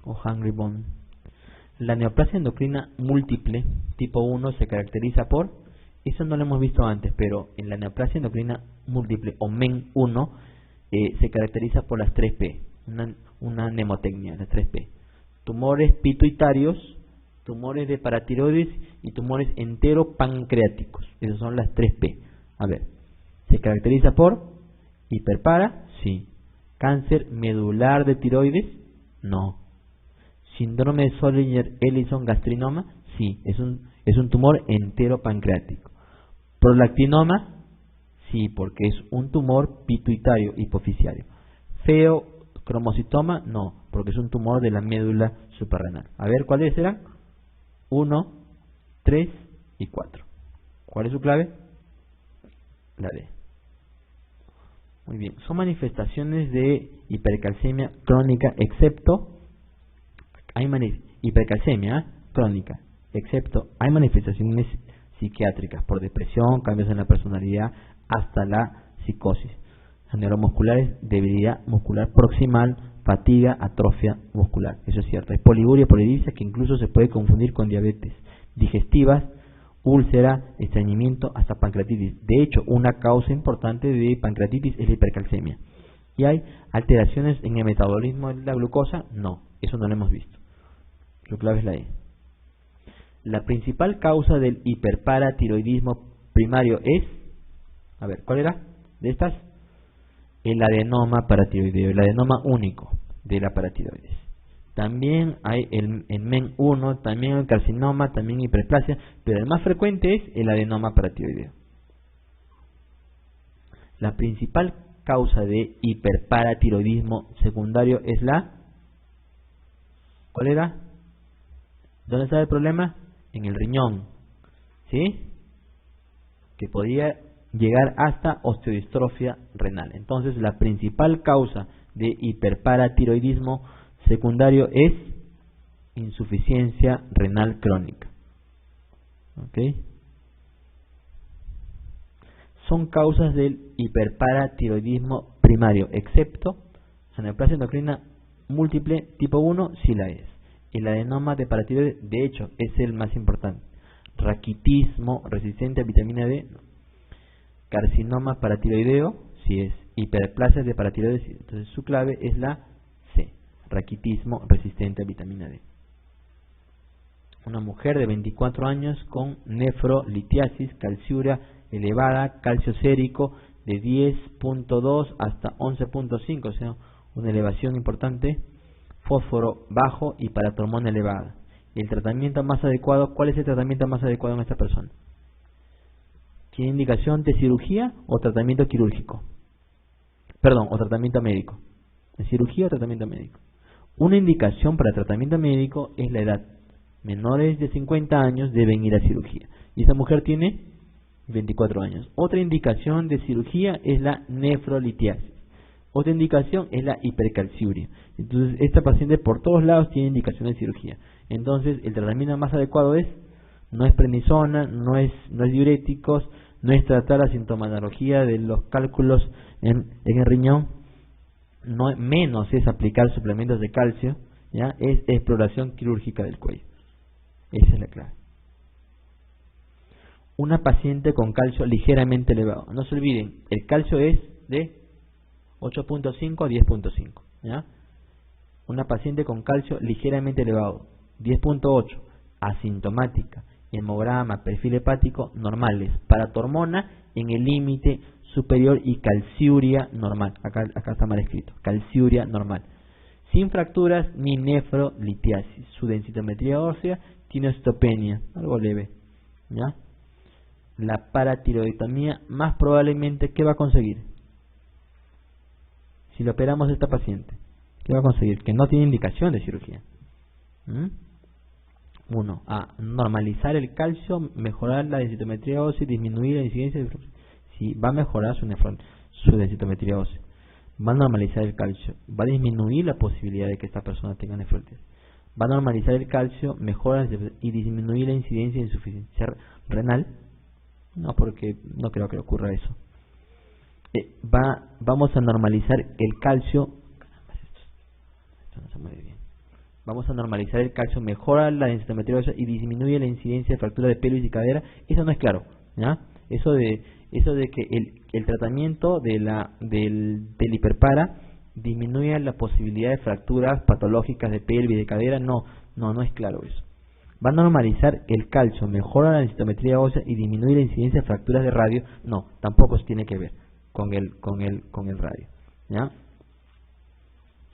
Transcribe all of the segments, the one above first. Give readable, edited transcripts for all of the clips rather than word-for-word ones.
o Henry Bond. La neoplasia endocrina múltiple tipo 1 se caracteriza por, eso no lo hemos visto antes, pero en la neoplasia endocrina múltiple o MEN1 se caracteriza por las 3P, una mnemotecnia, las 3P. Tumores pituitarios, tumores de paratiroides y tumores enteropancreáticos. Esas son las 3P. A ver, ¿se caracteriza por hiperpara? Sí. ¿Cáncer medular de tiroides? No. ¿Síndrome de Zollinger-Ellison gastrinoma? Sí, es un tumor enteropancreático. ¿Prolactinoma? Sí, porque es un tumor pituitario hipoficiario. ¿Feocromocitoma? No, porque es un tumor de la médula suprarrenal. A ver, ¿cuáles serán? 1, 3 y 4. ¿Cuál es su clave? La D. Muy bien, son manifestaciones de hipercalcemia crónica, excepto hay hipercalcemia crónica, excepto hay manifestaciones psiquiátricas por depresión, cambios en la personalidad, hasta la psicosis. Las neuromusculares, debilidad muscular proximal, fatiga, atrofia muscular. Eso es cierto. Hay poliguria, polidipsia, que incluso se puede confundir con diabetes. Digestivas, úlcera, estreñimiento, hasta pancreatitis. De hecho, una causa importante de pancreatitis es la hipercalcemia. ¿Y hay alteraciones en el metabolismo de la glucosa? No, eso no lo hemos visto. Su clave es la E. La principal causa del hiperparatiroidismo primario es, a ver, ¿cuál era de estas? El adenoma paratiroideo, el adenoma único de la paratiroides. También hay el MEN1, también el carcinoma, también hiperplasia, pero el más frecuente es el adenoma paratiroideo. La principal causa de hiperparatiroidismo secundario es la... ¿Cuál era? ¿Dónde está el problema? En el riñón, ¿sí? Que podría llegar hasta osteodistrofia renal. Entonces, la principal causa de hiperparatiroidismo secundario es insuficiencia renal crónica. ¿Ok? Son causas del hiperparatiroidismo primario, excepto la neoplasia endocrina múltiple tipo 1, sí la es. El adenoma de paratiroides, de hecho, es el más importante. Raquitismo resistente a vitamina D, no. Carcinoma paratiroideo, sí es. Hiperplasia de paratiroides, entonces su clave es la C. Raquitismo resistente a vitamina D. Una mujer de 24 años con nefrolitiasis, calciuria elevada, calcio sérico de 10.2 hasta 11.5, o sea, una elevación importante, fósforo bajo y paratormona elevada. El tratamiento más adecuado, ¿cuál es el tratamiento más adecuado en esta persona? ¿Tiene indicación de cirugía o tratamiento quirúrgico? Perdón, o tratamiento médico. ¿De cirugía o tratamiento médico? Una indicación para tratamiento médico es la edad. Menores de 50 años deben ir a cirugía. Y esta mujer tiene 24 años. Otra indicación de cirugía es la nefrolitiasis. Otra indicación es la hipercalciuria. Entonces, esta paciente por todos lados tiene indicación de cirugía. Entonces, el tratamiento más adecuado no es prednisona, no es diuréticos, no es tratar la sintomatología de los cálculos en el riñón, menos es aplicar suplementos de calcio, ¿ya? Es exploración quirúrgica del cuello. Esa es la clave. Una paciente con calcio ligeramente elevado. No se olviden, el calcio es de 8.5 a 10.5, ¿ya? Una paciente con calcio ligeramente elevado, 10.8, asintomática, hemograma, perfil hepático normales, paratormona en el límite superior y calciuria normal. Acá está mal escrito, calciuria normal, sin fracturas ni nefrolitiasis. Su densitometría ósea tiene osteopenia, algo leve, ¿ya? La paratiroidectomía más probablemente, ¿qué va a conseguir? Si le operamos a esta paciente, ¿qué va a conseguir? Que no tiene indicación de cirugía. Uno, a normalizar el calcio, mejorar la densitometría ósea y disminuir la incidencia de... Sí, va a mejorar su densitometría ósea, va a normalizar el calcio, va a disminuir la posibilidad de que esta persona tenga nefrosis. Va a normalizar el calcio, mejora y disminuir la incidencia de insuficiencia renal. No, porque no creo que ocurra eso. Vamos a normalizar el calcio. Caramba, esto no se mueve bien. Vamos a normalizar el calcio, mejora la densitometría ósea y disminuye la incidencia de fractura de pelvis y cadera. Eso no es claro, ¿ya? Eso de que el tratamiento del hiperpara disminuye la posibilidad de fracturas patológicas de pelvis y de cadera, no es claro eso. Va a normalizar el calcio, mejora la densitometría ósea y disminuye la incidencia de fracturas de radio, no, tampoco se tiene que ver con el radio, ¿ya?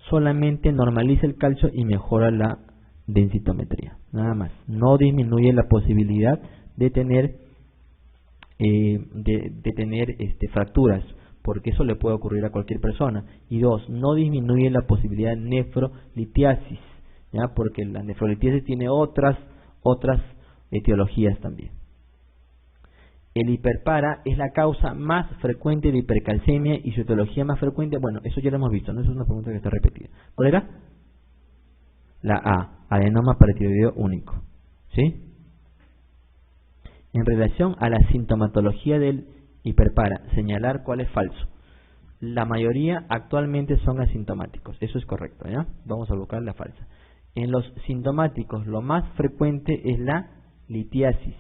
Solamente normaliza el calcio y mejora la densitometría, nada más. No disminuye la posibilidad de tener fracturas, porque eso le puede ocurrir a cualquier persona. Y dos, no disminuye la posibilidad de nefrolitiasis, ¿ya? Porque la nefrolitiasis tiene otras etiologías también. El hiperpara es la causa más frecuente de hipercalcemia y su etiología más frecuente, bueno, eso ya lo hemos visto, no es una pregunta que está repetida. ¿Cuál era? La A, adenoma paratiroideo único, ¿sí? En relación a la sintomatología del hiperpara, señalar cuál es falso. La mayoría actualmente son asintomáticos, eso es correcto, ¿ya? Vamos a buscar la falsa. En los sintomáticos, lo más frecuente es la litiasis,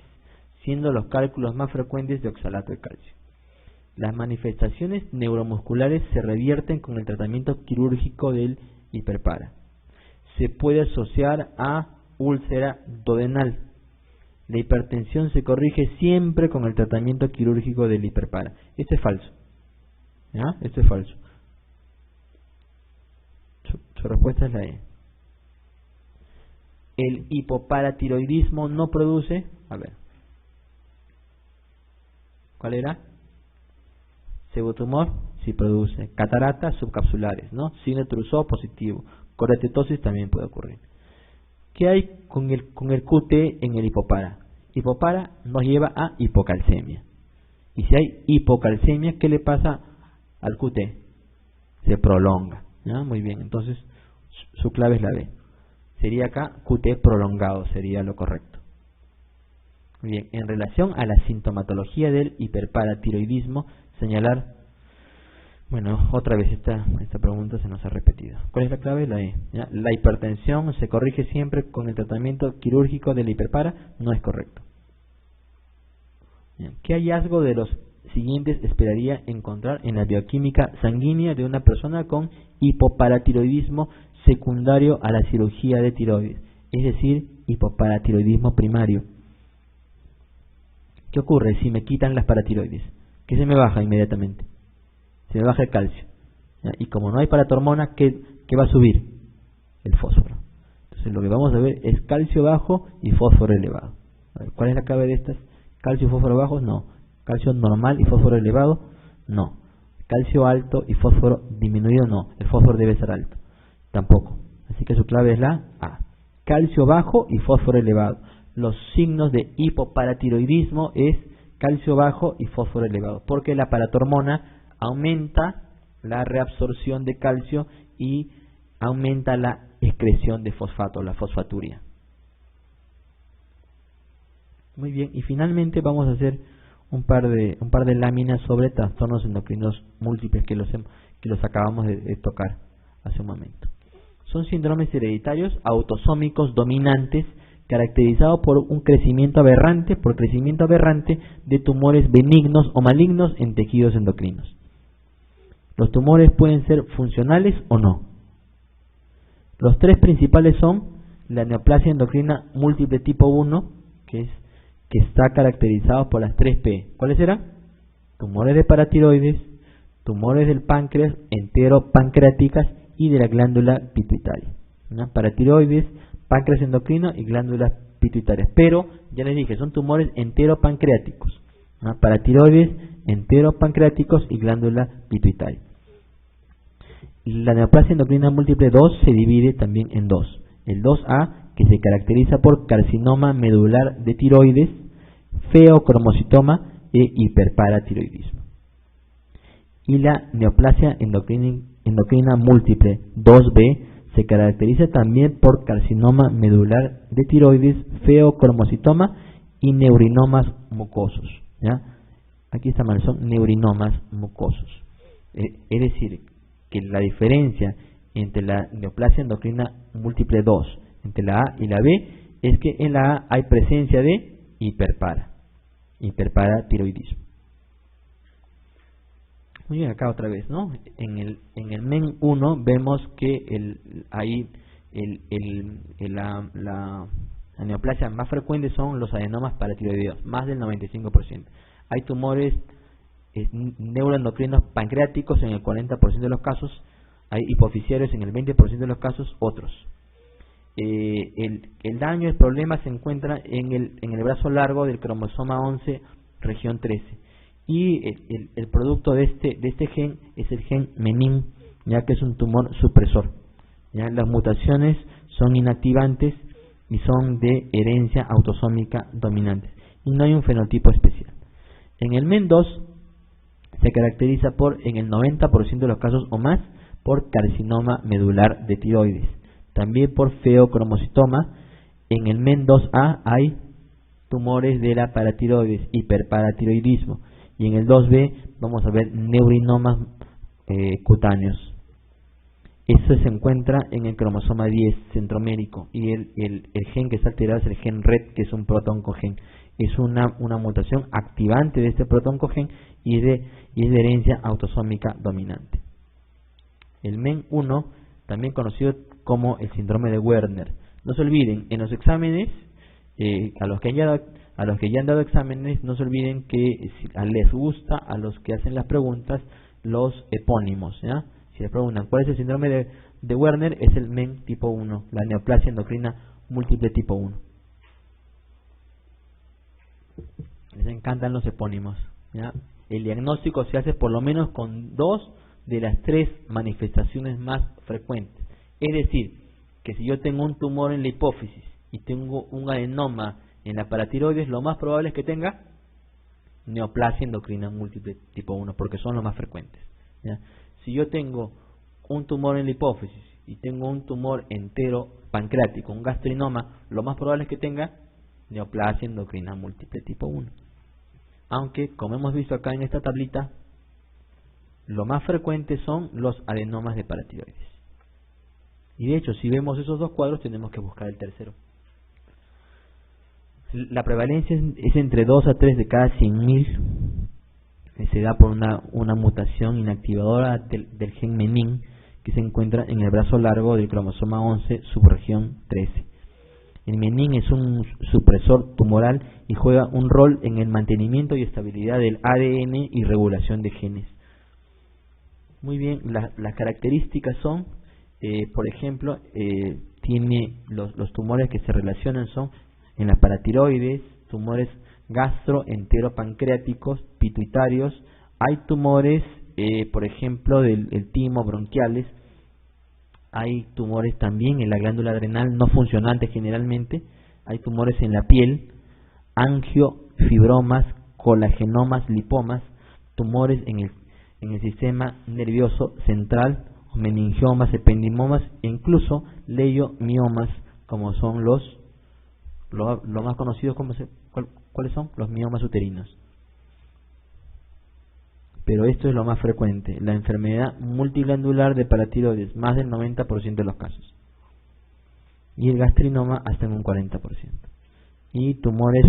siendo los cálculos más frecuentes de oxalato de calcio. Las manifestaciones neuromusculares se revierten con el tratamiento quirúrgico del hiperpara. Se puede asociar a úlcera duodenal. La hipertensión se corrige siempre con el tratamiento quirúrgico del hiperpara. Esto es falso, ¿ya? Esto es falso. Su respuesta es la E. El hipoparatiroidismo no produce, a ver, ¿cuál era? Pseudotumor, sí produce. Cataratas subcapsulares, ¿no? Signo de Trousseau positivo. Coretetosis también puede ocurrir. ¿Qué hay con el QT en el hipopara? Hipopara nos lleva a hipocalcemia. Y si hay hipocalcemia, ¿qué le pasa al QT? Se prolonga, ¿ya? Muy bien, entonces su clave es la B. Sería acá QT prolongado, sería lo correcto. Bien, en relación a la sintomatología del hiperparatiroidismo, señalar, bueno, otra vez esta pregunta se nos ha repetido. ¿Cuál es la clave? La E, ¿ya? La hipertensión se corrige siempre con el tratamiento quirúrgico del hiperpara, no es correcto. Bien. ¿Qué hallazgo de los siguientes esperaría encontrar en la bioquímica sanguínea de una persona con hipoparatiroidismo secundario a la cirugía de tiroides? Es decir, hipoparatiroidismo primario. ¿Qué ocurre si me quitan las paratiroides? ¿Qué se me baja inmediatamente? Se me baja el calcio, ¿ya? Y como no hay paratormona, ¿qué va a subir? El fósforo. Entonces lo que vamos a ver es calcio bajo y fósforo elevado. A ver, ¿cuál es la clave de estas? ¿Calcio y fósforo bajos? No. ¿Calcio normal y fósforo elevado? No. ¿Calcio alto y fósforo disminuido? No. El fósforo debe ser alto. Tampoco. Así que su clave es la A. Calcio bajo y fósforo elevado. Los signos de hipoparatiroidismo es calcio bajo y fósforo elevado, porque la paratormona aumenta la reabsorción de calcio y aumenta la excreción de fosfato, la fosfaturia. Muy bien, y finalmente vamos a hacer un par de láminas sobre trastornos endocrinos múltiples que los acabamos de tocar hace un momento. Son síndromes hereditarios autosómicos dominantes caracterizados por un crecimiento aberrante, de tumores benignos o malignos en tejidos endocrinos. Los tumores pueden ser funcionales o no. Los tres principales son la neoplasia endocrina múltiple tipo 1, que está caracterizado por las 3P. ¿Cuáles eran? Tumores de paratiroides, tumores del páncreas, enteropancreáticas y de la glándula pituitaria. ¿No? Paratiroides, páncreas endocrino y glándulas pituitarias. Pero, ya les dije, son tumores enteropancreáticos. ¿No? Paratiroides, enteropancreáticos y glándula pituitaria. La neoplasia endocrina múltiple 2 se divide también en dos. El 2A, que se caracteriza por carcinoma medular de tiroides, feocromocitoma e hiperparatiroidismo. Y la neoplasia endocrina múltiple 2B se caracteriza también por carcinoma medular de tiroides, feocromocitoma y neurinomas mucosos. ¿Ya? Aquí está mal, son neurinomas mucosos. Es decir, que la diferencia entre la neoplasia endocrina múltiple 2, entre la A y la B, es que en la A hay presencia de hiperparatiroidismo. Muy bien, acá otra vez, ¿no? En el MEN1 vemos que la neoplasia más frecuente son los adenomas paratiroideos, más del 95%. Hay tumores neuroendocrinos pancreáticos en el 40% de los casos, hay hipofisiarios en el 20% de los casos, otros. El daño, el problema se encuentra en el brazo largo del cromosoma 11, región 13. Y el producto de este gen es el gen menin, ya que es un tumor supresor. ¿Ya? Las mutaciones son inactivantes y son de herencia autosómica dominante. Y no hay un fenotipo especial. En el MEN2 se caracteriza en el 90% de los casos o más, por carcinoma medular de tiroides. También por feocromocitoma. En el MEN2A hay tumores de la paratiroides, hiperparatiroidismo. Y en el 2B vamos a ver neurinomas cutáneos. Eso se encuentra en el cromosoma 10 centromérico. Y el gen que está alterado es el gen RET, que es un protoncogen. Es una mutación activante de este protoncogen y es de herencia autosómica dominante. El MEN1, también conocido como el síndrome de Werner. No se olviden, en los exámenes, a los que ya han dado exámenes, no se olviden que les gusta a los que hacen las preguntas los epónimos, ¿ya? Si les preguntan cuál es el síndrome de Werner, es el MEN tipo 1, la neoplasia endocrina múltiple tipo 1. Les encantan los epónimos, ¿ya? El diagnóstico se hace por lo menos con 2 de las 3 manifestaciones más frecuentes. Es decir, que si yo tengo un tumor en la hipófisis y tengo un adenoma en la paratiroides, lo más probable es que tenga neoplasia endocrina múltiple tipo 1, porque son los más frecuentes, ¿ya? Si yo tengo un tumor en la hipófisis y tengo un tumor entero pancreático, un gastrinoma, lo más probable es que tenga neoplasia endocrina múltiple tipo 1. Aunque, como hemos visto acá en esta tablita, lo más frecuente son los adenomas de paratiroides. Y de hecho, si vemos esos dos cuadros, tenemos que buscar el tercero. La prevalencia es entre 2 a 3 de cada 100.000. Se da por una mutación inactivadora del gen menin, que se encuentra en el brazo largo del cromosoma 11, subregión 13. El menin es un supresor tumoral y juega un rol en el mantenimiento y estabilidad del ADN y regulación de genes. Muy bien, las características son, por ejemplo, tiene los tumores que se relacionan son en las paratiroides, tumores gastroenteropancreáticos, pituitarios. Hay tumores, por ejemplo, del timo, bronquiales. Hay tumores también en la glándula adrenal, no funcionantes generalmente. Hay tumores en la piel, angiofibromas, colagenomas, lipomas, tumores en el sistema nervioso central, meningiomas, ependimomas e incluso leiomiomas, como son los más conocidos, ¿cuáles son? Los miomas uterinos. Pero esto es lo más frecuente, la enfermedad multiglandular de paratiroides, más del 90% de los casos. Y el gastrinoma hasta en un 40%. Y tumores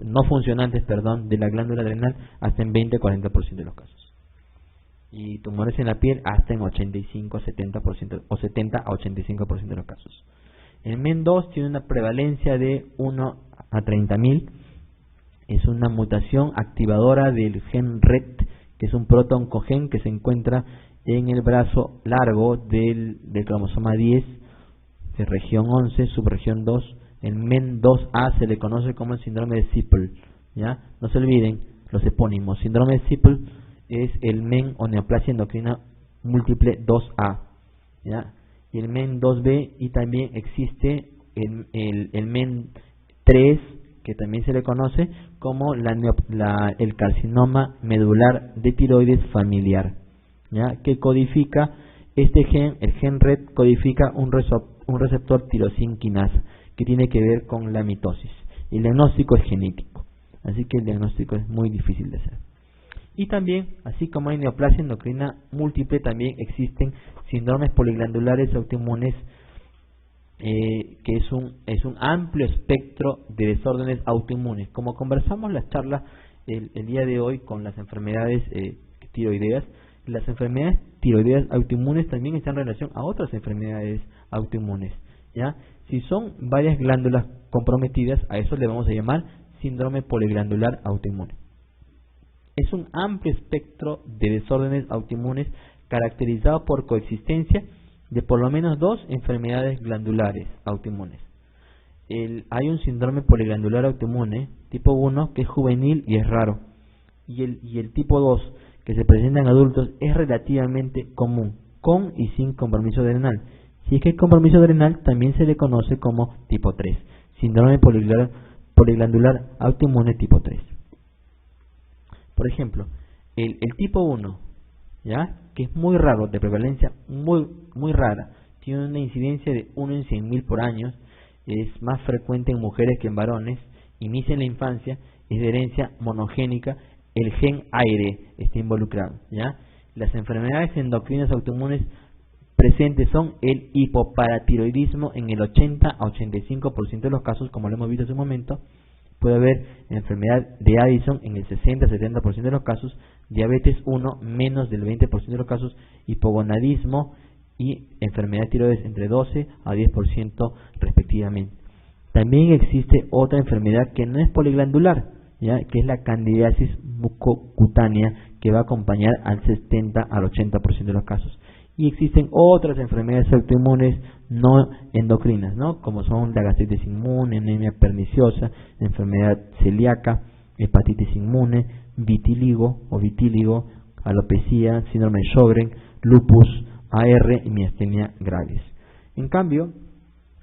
no funcionantes, de la glándula adrenal hasta en 20-40% de los casos. Y tumores en la piel hasta en 85-70% o 70 a 85% de los casos. El MEN2 tiene una prevalencia de 1 a 30.000. Es una mutación activadora del gen RET, que es un protoncogen que se encuentra en el brazo largo del cromosoma 10, de región 11, subregión 2. El MEN2A se le conoce como el síndrome de Zippel, ¿ya? No se olviden los epónimos. Síndrome de Zippel es el MEN o neoplasia endocrina múltiple 2A, ¿ya? Y el MEN2B, y también existe el MEN3, que también se le conoce como el carcinoma medular de tiroides familiar, ¿ya? Que codifica este gen, el gen RET codifica un receptor tirosina quinasa que tiene que ver con la mitosis. El diagnóstico es genético, así que el diagnóstico es muy difícil de hacer. Y también, así como hay neoplasia endocrina múltiple, también existen síndromes poliglandulares autoinmunes, que es un amplio espectro de desórdenes autoinmunes. Como conversamos en las charlas el día de hoy con las enfermedades tiroideas, las enfermedades tiroideas autoinmunes también están en relación a otras enfermedades autoinmunes, ¿ya? Si son varias glándulas comprometidas, a eso le vamos a llamar síndrome poliglandular autoinmune. Es un amplio espectro de desórdenes autoinmunes caracterizado por coexistencia de por lo menos dos enfermedades glandulares autoinmunes. Hay un síndrome poliglandular autoinmune tipo 1 que es juvenil y es raro, y el tipo 2 que se presenta en adultos es relativamente común, con y sin compromiso adrenal. Si es que el compromiso adrenal también se le conoce como tipo 3, síndrome poliglandular autoinmune tipo 3. Por ejemplo, el tipo 1, ¿ya?, que es muy raro, de prevalencia muy rara, tiene una incidencia de 1 en 100.000 por año, es más frecuente en mujeres que en varones, inicia en la infancia, es de herencia monogénica, el gen aire está involucrado, ¿ya? Las enfermedades endocrinas autoinmunes presentes son el hipoparatiroidismo en el 80 a 85% de los casos, como lo hemos visto hace un momento. Puede haber enfermedad de Addison en el 60-70% de los casos, diabetes 1 menos del 20% de los casos, hipogonadismo y enfermedad de tiroides entre 12 a 10% respectivamente. También existe otra enfermedad que no es poliglandular, ¿ya?, que es la candidiasis mucocutánea, que va a acompañar al 70 al 80% de los casos. Y existen otras enfermedades autoinmunes no endocrinas, ¿no?, como son la gastritis inmune, anemia perniciosa, enfermedad celíaca, hepatitis inmune, vitíligo, alopecia, síndrome de Sjögren, lupus, AR y miastenia gravis. En cambio,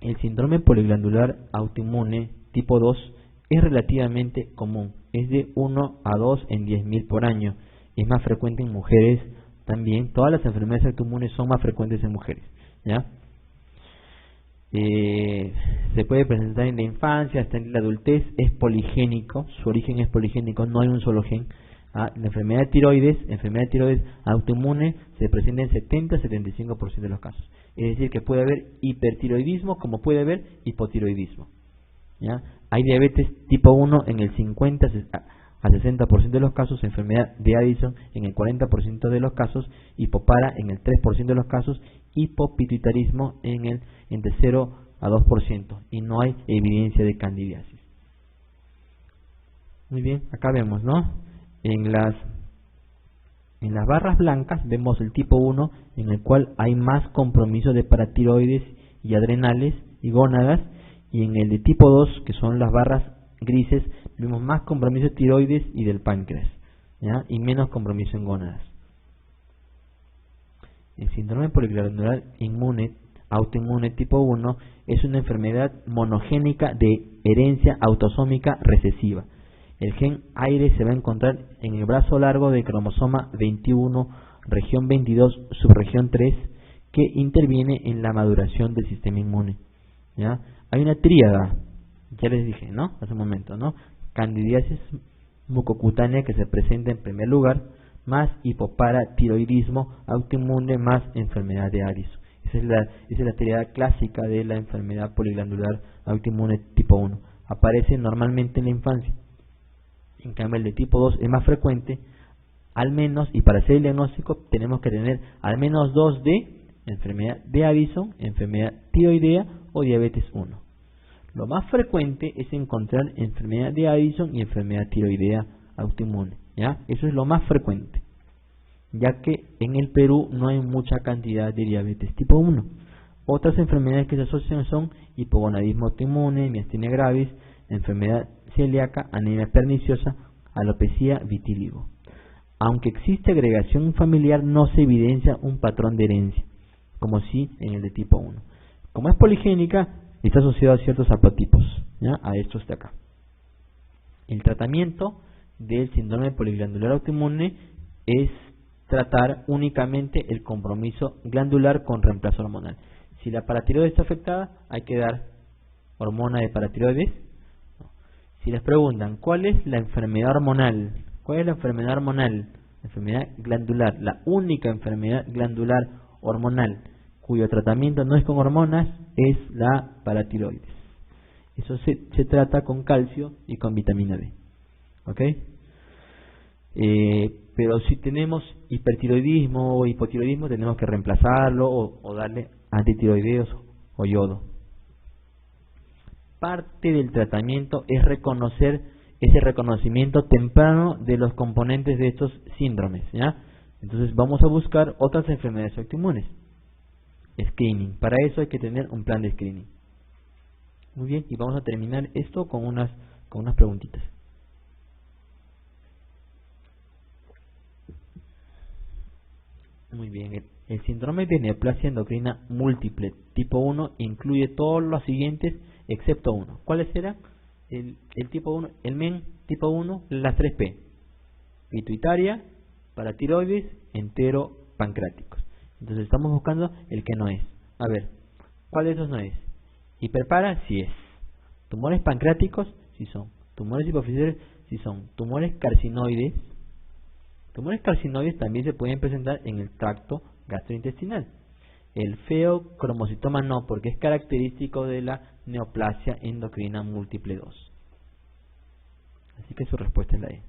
el síndrome poliglandular autoinmune tipo 2 es relativamente común, es de 1 a 2 en 10.000 por año, es más frecuente en mujeres también. Todas las enfermedades autoinmunes son más frecuentes en mujeres, ¿ya? Se puede presentar en la infancia hasta en la adultez, es poligénico, su origen es poligénico, no hay un solo gen. La enfermedad de tiroides autoinmune se presenta en 70-75% de los casos. Es decir, que puede haber hipertiroidismo como puede haber hipotiroidismo, ¿ya? Hay diabetes tipo 1 en el 50 a 60% de los casos, enfermedad de Addison en el 40% de los casos, hipopara en el 3% de los casos, hipopituitarismo entre 0 a 2%, y no hay evidencia de candidiasis. Muy bien, acá vemos, ¿no? En las barras blancas vemos el tipo 1, en el cual hay más compromiso de paratiroides y adrenales y gónadas, y en el de tipo 2, que son las barras grises, vemos más compromiso de tiroides y del páncreas, ¿ya?, y menos compromiso en gónadas. El síndrome poliglandular autoinmune tipo 1 es una enfermedad monogénica de herencia autosómica recesiva. El gen aire se va a encontrar en el brazo largo del cromosoma 21, región 22, subregión 3, que interviene en la maduración del sistema inmune, ¿ya? Hay una tríada, ya les dije, ¿no?, hace un momento, ¿no? Candidiasis mucocutánea, que se presenta en primer lugar, más hipoparatiroidismo autoinmune, más enfermedad de Addison. Esa es la tríada clásica de la enfermedad poliglandular autoinmune tipo 1. Aparece normalmente en la infancia. En cambio, el de tipo 2 es más frecuente, al menos, y para hacer el diagnóstico tenemos que tener al menos 2 de enfermedad de Addison, enfermedad tiroidea o diabetes 1. Lo más frecuente es encontrar enfermedad de Addison y enfermedad tiroidea autoinmune, ¿ya? Eso es lo más frecuente, ya que en el Perú no hay mucha cantidad de diabetes tipo 1. Otras enfermedades que se asocian son hipogonadismo autoinmune, miastenia gravis, enfermedad celíaca, anemia perniciosa, alopecia, vitíligo. Aunque existe agregación familiar, no se evidencia un patrón de herencia, como sí en el de tipo 1. Como es poligénica, está asociado a ciertos haplotipos, ¿ya?, a estos de acá. El tratamiento del síndrome poliglandular autoinmune es tratar únicamente el compromiso glandular con reemplazo hormonal. Si la paratiroides está afectada, hay que dar hormona de paratiroides. Si les preguntan, ¿cuál es la enfermedad hormonal? ¿Cuál es la enfermedad hormonal enfermedad glandular, la única enfermedad glandular hormonal cuyo tratamiento no es con hormonas es la paratiroides. Eso se trata con calcio y con vitamina D. ¿Ok? Pero si tenemos hipertiroidismo o hipotiroidismo, tenemos que reemplazarlo o darle antitiroideos o yodo. Parte del tratamiento es reconocer ese reconocimiento temprano de los componentes de estos síndromes, ¿ya? Entonces vamos a buscar otras enfermedades autoinmunes. Screening. Para eso hay que tener un plan de screening. Muy bien, y vamos a terminar esto con unas preguntitas. Muy bien, el síndrome de neoplasia endocrina múltiple tipo 1 incluye todos los siguientes excepto uno. ¿Cuáles eran? El tipo 1, el MEN tipo 1, las 3P: pituitaria, paratiroides, enteropancreáticos. Entonces estamos buscando el que no es. A ver, ¿cuál de esos no es? Hiperpara, sí es. Tumores pancreáticos, sí son. Tumores hipofisales, sí son. Tumores carcinoides. Tumores carcinoides también se pueden presentar en el tracto gastrointestinal. El feocromocitoma no, porque es característico de la neoplasia endocrina múltiple 2. Así que su respuesta es la E.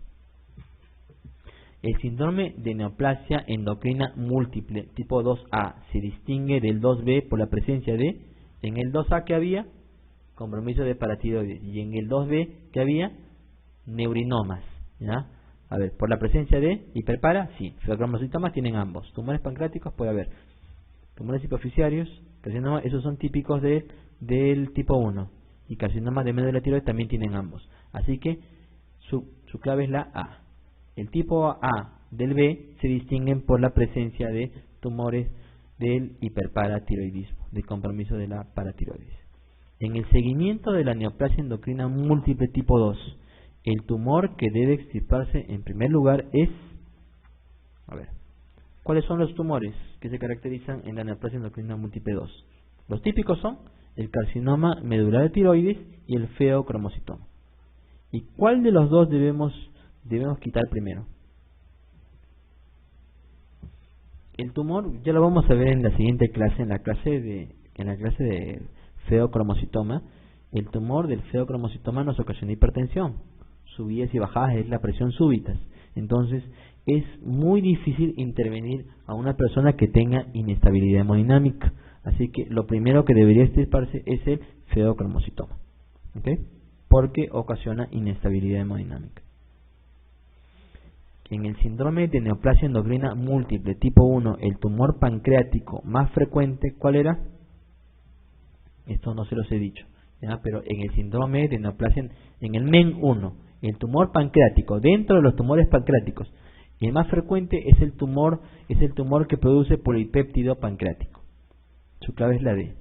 El síndrome de neoplasia endocrina múltiple tipo 2A se distingue del 2B por la presencia de, en el 2A que había, compromiso de paratiroides, y en el 2B que había, neurinomas, ¿ya? A ver, por la presencia de hiperpara, sí. Feocromocitomas tienen ambos. Tumores pancreáticos puede haber. Tumores hipoficiarios, carcinomas, esos son típicos del tipo 1. Y carcinomas de médula tiroides también tienen ambos. Así que su clave es la A. El tipo A del B se distinguen por la presencia de tumores del hiperparatiroidismo, del compromiso de la paratiroides. En el seguimiento de la neoplasia endocrina múltiple tipo 2, el tumor que debe extirparse en primer lugar es... A ver, ¿cuáles son los tumores que se caracterizan en la neoplasia endocrina múltiple 2? Los típicos son el carcinoma medular de tiroides y el feocromocitoma. ¿Y cuál de los dos debemos quitar primero? El tumor ya lo vamos a ver en la siguiente clase, en la clase de feocromocitoma. El tumor del feocromocitoma nos ocasiona hipertensión, subidas y bajadas, es la presión súbitas. Entonces es muy difícil intervenir a una persona que tenga inestabilidad hemodinámica. Así que lo primero que debería extirparse es el feocromocitoma, ¿ok? Porque ocasiona inestabilidad hemodinámica. En el síndrome de neoplasia endocrina múltiple tipo 1, el tumor pancreático más frecuente, ¿cuál era? Esto no se los he dicho, ¿ya? Pero en el síndrome de neoplasia, en el MEN1, el tumor pancreático, dentro de los tumores pancreáticos, y el más frecuente es el tumor que produce polipéptido pancreático. Su clave es la D.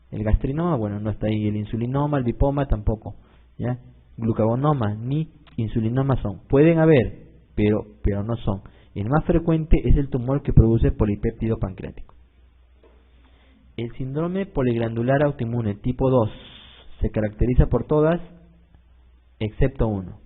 El gastrinoma, bueno, no está ahí. El insulinoma, el lipoma tampoco, ¿ya? Glucagonoma ni insulinoma son. Pueden haber, pero no son. El más frecuente es el tumor que produce polipéptido pancreático. El síndrome poliglandular autoinmune tipo 2 se caracteriza por todas excepto uno.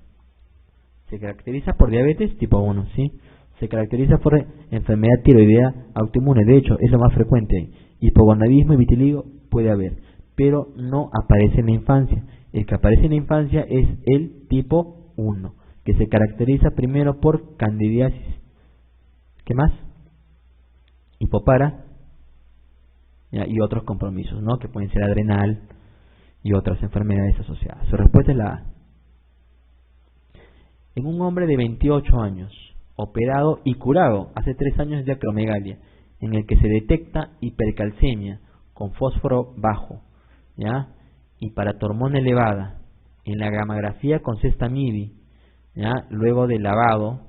Se caracteriza por diabetes tipo 1, ¿sí? Se caracteriza por enfermedad tiroidea autoinmune. De hecho, es lo más frecuente. Hipogonadismo y vitiligo puede haber, pero no aparece en la infancia. El que aparece en la infancia es el tipo 1, que se caracteriza primero por candidiasis. ¿Qué más? Hipopara, ¿ya? Y otros compromisos, ¿no? Que pueden ser adrenal y otras enfermedades asociadas. Su respuesta es la A. En un hombre de 28 años, operado y curado hace 3 años de acromegalia, en el que se detecta hipercalcemia con fósforo bajo, ¿ya? Y paratormona elevada, en la gammagrafía con cesta-MIDI, ¿ya? Luego de lavado,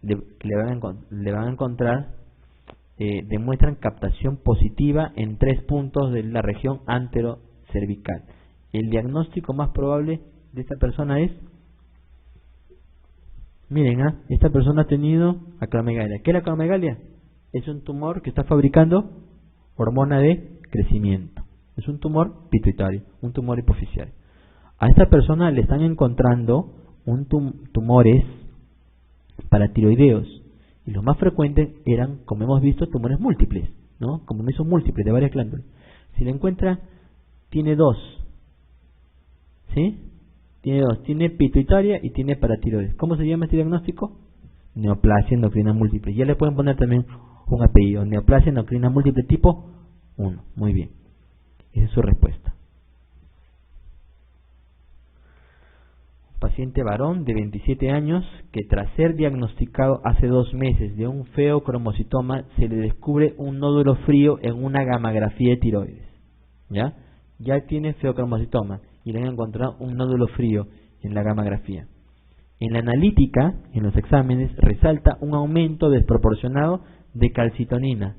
le van a encontrar, demuestran captación positiva en 3 puntos de la región anterocervical. El diagnóstico más probable de esta persona es... Miren, esta persona ha tenido acromegalia. ¿Qué es la acromegalia? Es un tumor que está fabricando hormona de crecimiento. Es un tumor pituitario, un tumor hipoficial. A esta persona le están encontrando tumores paratiroideos. Y los más frecuentes eran, como hemos visto, tumores múltiples, ¿no? Compromisos múltiples de varias glándulas. Si lo encuentra, tiene dos, ¿sí? Tiene dos, tiene pituitaria y tiene paratiroides. ¿Cómo se llama este diagnóstico? Neoplasia endocrina múltiple. Ya le pueden poner también un apellido, neoplasia endocrina múltiple tipo 1. Muy bien, esa es su respuesta. Paciente varón de 27 años que tras ser diagnosticado hace 2 meses de un feocromocitoma se le descubre un nódulo frío en una gamografía de tiroides. Ya tiene feocromocitoma y le han encontrado un nódulo frío en la gamografía. En la analítica, en los exámenes, resalta un aumento desproporcionado de calcitonina.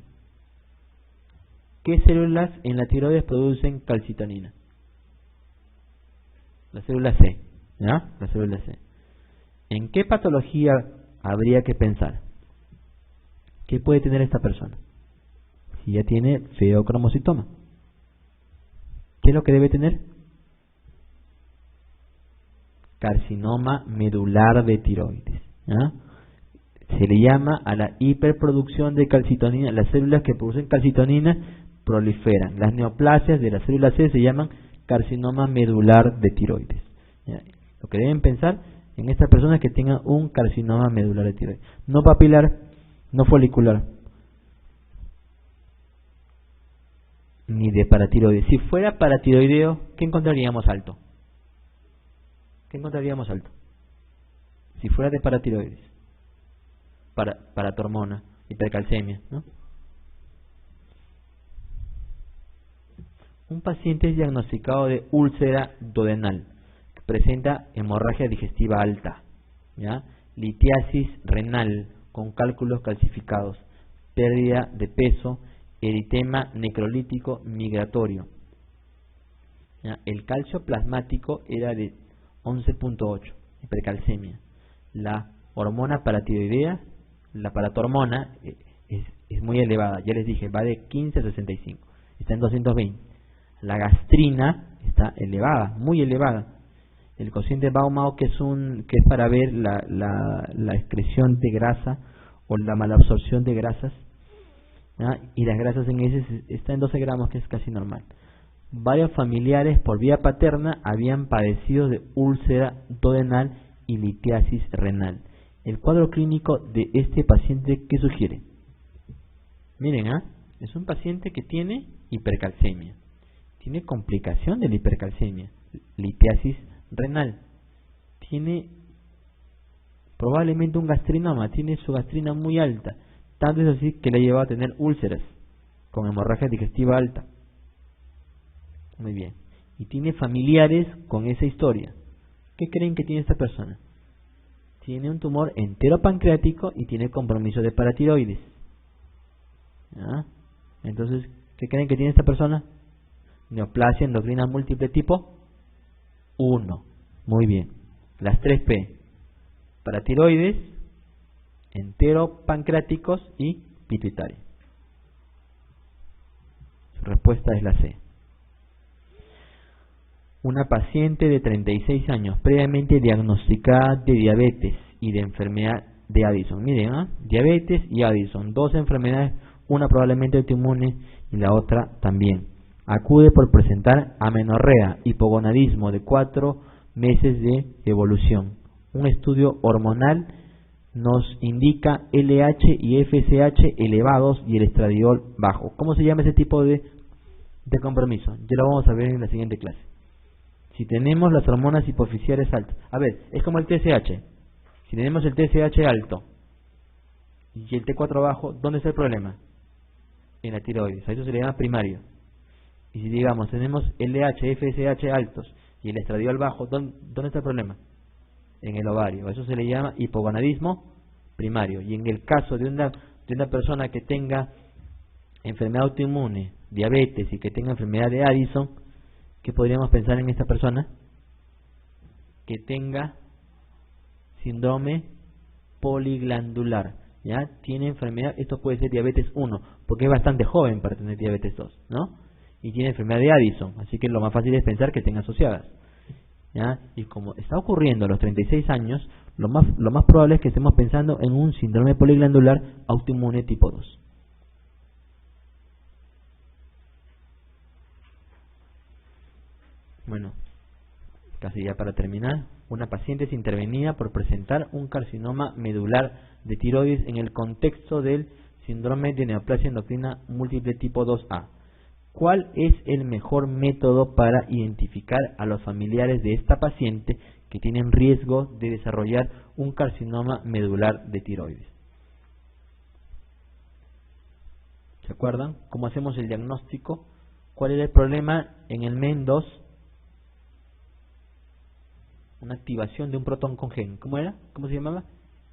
¿Qué células en la tiroides producen calcitonina? La célula C. La célula C. ¿En qué patología habría que pensar? ¿Qué puede tener esta persona? Si ya tiene feocromocitoma, ¿qué es lo que debe tener? Carcinoma medular de tiroides. Se le llama a la hiperproducción de calcitonina. Las células que producen calcitonina proliferan. Las neoplasias de la célula C se llaman carcinoma medular de tiroides. Lo que deben pensar en estas personas que tengan un carcinoma medular de tiroides. No papilar, no folicular, ni de paratiroides. Si fuera paratiroideo, ¿qué encontraríamos alto? ¿Qué encontraríamos alto? Si fuera de paratiroides, paratormona, hipercalcemia, ¿no? Un paciente es diagnosticado de úlcera duodenal. Presenta hemorragia digestiva alta, litiasis renal con cálculos calcificados, pérdida de peso, eritema necrolítico migratorio. El calcio plasmático era de 11.8, hipercalcemia. La hormona paratiroidea, la paratormona, es muy elevada, ya les dije, va de 15 a 65, está en 220. La gastrina está elevada, muy elevada. El cociente Baumau, que es para ver la excreción de grasa o la malabsorción de grasas, y las grasas en heces está en 12 gramos, que es casi normal. Varios familiares por vía paterna habían padecido de úlcera duodenal y litiasis renal. El cuadro clínico de este paciente, ¿qué sugiere? Miren, es un paciente que tiene hipercalcemia, tiene complicación de la hipercalcemia, litiasis renal, tiene probablemente un gastrinoma, tiene su gastrina muy alta, tanto es así que le lleva a tener úlceras con hemorragia digestiva alta. Muy bien, y tiene familiares con esa historia. ¿Qué creen que tiene esta persona? Tiene un tumor enteropancreático y tiene compromiso de paratiroides. Entonces, ¿qué creen que tiene esta persona? Neoplasia endocrina múltiple tipo 1. Muy bien. Las 3P. Paratiroides, enteropancreáticos y pituitaria. Su respuesta es la C. Una paciente de 36 años previamente diagnosticada de diabetes y de enfermedad de Addison. Miren, diabetes y Addison, 2 enfermedades, una probablemente autoinmune y la otra también. Acude por presentar amenorrea, hipogonadismo de 4 meses de evolución. Un estudio hormonal nos indica LH y FSH elevados y el estradiol bajo. ¿Cómo se llama ese tipo de compromiso? Ya lo vamos a ver en la siguiente clase. Si tenemos las hormonas hipoficiales altas, a ver, es como el TSH. Si tenemos el TSH alto y el T4 bajo, ¿dónde está el problema? En la tiroides, a eso se le llama primario. Y si digamos, tenemos LH, FSH altos y el estradiol bajo, ¿dónde está el problema? En el ovario, a eso se le llama hipogonadismo primario. Y en el caso de una persona que tenga enfermedad autoinmune, diabetes y que tenga enfermedad de Addison, ¿qué podríamos pensar en esta persona? Que tenga síndrome poliglandular, tiene enfermedad, esto puede ser diabetes 1, porque es bastante joven para tener diabetes 2, ¿no? Y tiene enfermedad de Addison, así que lo más fácil es pensar que estén asociadas. ¿ya? Y como está ocurriendo a los 36 años, lo más probable es que estemos pensando en un síndrome poliglandular autoinmune tipo 2. Bueno, casi ya para terminar, una paciente es intervenida por presentar un carcinoma medular de tiroides en el contexto del síndrome de neoplasia endocrina múltiple tipo 2A. ¿Cuál es el mejor método para identificar a los familiares de esta paciente que tienen riesgo de desarrollar un carcinoma medular de tiroides? ¿Se acuerdan? ¿Cómo hacemos el diagnóstico? ¿Cuál era el problema en el MEN2? Una activación de un protoncogen. ¿Cómo era? ¿Cómo se llamaba?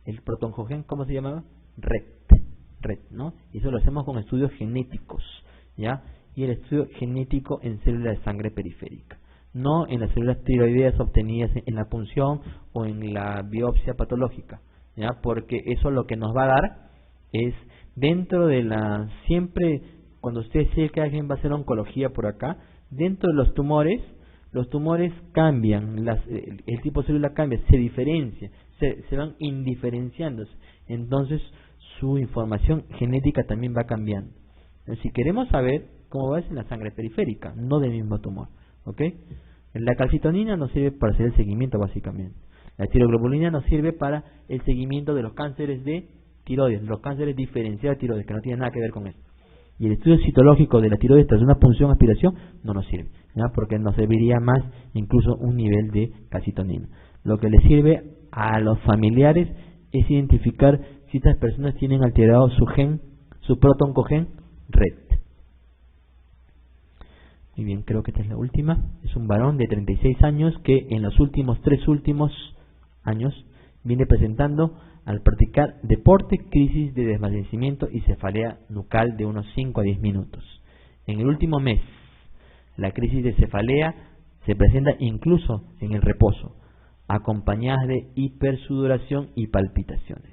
El protoncogen, ¿cómo se llamaba? RET, ¿no? Y eso lo hacemos con estudios genéticos, ¿ya? Y el estudio genético en células de sangre periférica, no en las células tiroideas obtenidas en la punción o en la biopsia patológica, ¿ya? Porque eso lo que nos va a dar es dentro de la... Siempre, cuando usted dice que alguien va a hacer oncología por acá, dentro de los tumores cambian, el tipo de célula cambia, se diferencia, se van indiferenciándose, entonces su información genética también va cambiando. Entonces, si queremos saber cómo va es en la sangre periférica, no del mismo tumor, ¿ok? La calcitonina nos sirve para hacer el seguimiento básicamente. La tiroglobulina nos sirve para el seguimiento de los cánceres de tiroides, los cánceres diferenciados de tiroides, que no tienen nada que ver con eso. Y el estudio citológico de la tiroides tras una punción aspiración no nos sirve, ¿ya? Porque nos serviría más incluso un nivel de calcitonina. Lo que le sirve a los familiares es identificar si estas personas tienen alterado su gen, su protoncogen RET. Muy bien, creo que esta es la última. Es un varón de 36 años que en los tres últimos años viene presentando al practicar deporte, crisis de desvanecimiento y cefalea nucal de unos 5 a 10 minutos. En el último mes, la crisis de cefalea se presenta incluso en el reposo, acompañadas de hipersudoración y palpitaciones,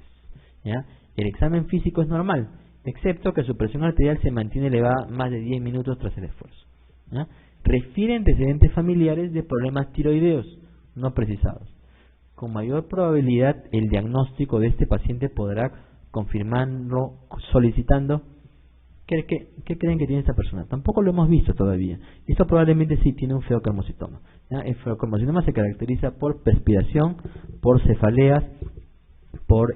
¿ya? El examen físico es normal, excepto que su presión arterial se mantiene elevada más de 10 minutos tras el esfuerzo, ¿ya? Refiere antecedentes familiares de problemas tiroideos no precisados. Con mayor probabilidad el diagnóstico de este paciente podrá confirmarlo solicitando. ¿Qué creen que tiene esta persona? Tampoco lo hemos visto todavía. Esto probablemente sí tiene un feocromocitoma, ¿ya? El feocromocitoma se caracteriza por perspiración, por cefaleas, por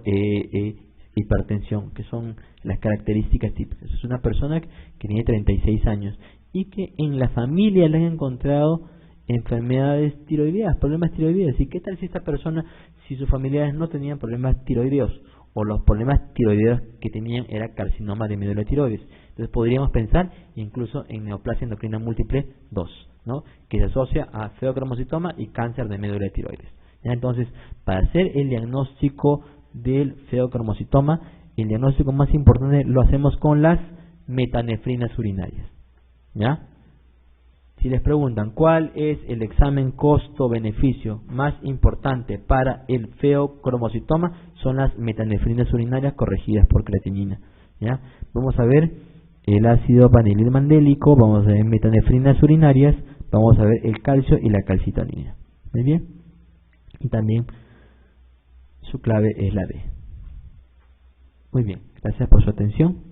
hipertensión, que son las características típicas. Es una persona que tiene 36 años y que en la familia le han encontrado enfermedades tiroideas, problemas tiroideos. ¿Y qué tal si esta persona, si sus familiares no tenían problemas tiroideos o los problemas tiroideos que tenían era carcinoma de médula tiroides? Entonces podríamos pensar incluso en neoplasia endocrina múltiple 2, ¿no? Que se asocia a feocromocitoma y cáncer de médula tiroides, ¿ya? Entonces, para hacer el diagnóstico del feocromocitoma, el diagnóstico más importante lo hacemos con las metanefrinas urinarias, ¿ya? Si les preguntan cuál es el examen costo-beneficio más importante para el feocromocitoma, son las metanefrinas urinarias corregidas por creatinina, ¿ya? Vamos a ver el ácido vanilil mandélico, vamos a ver metanefrinas urinarias, vamos a ver el calcio y la calcitonina. ¿Muy bien? Y también su clave es la D. Muy bien, gracias por su atención.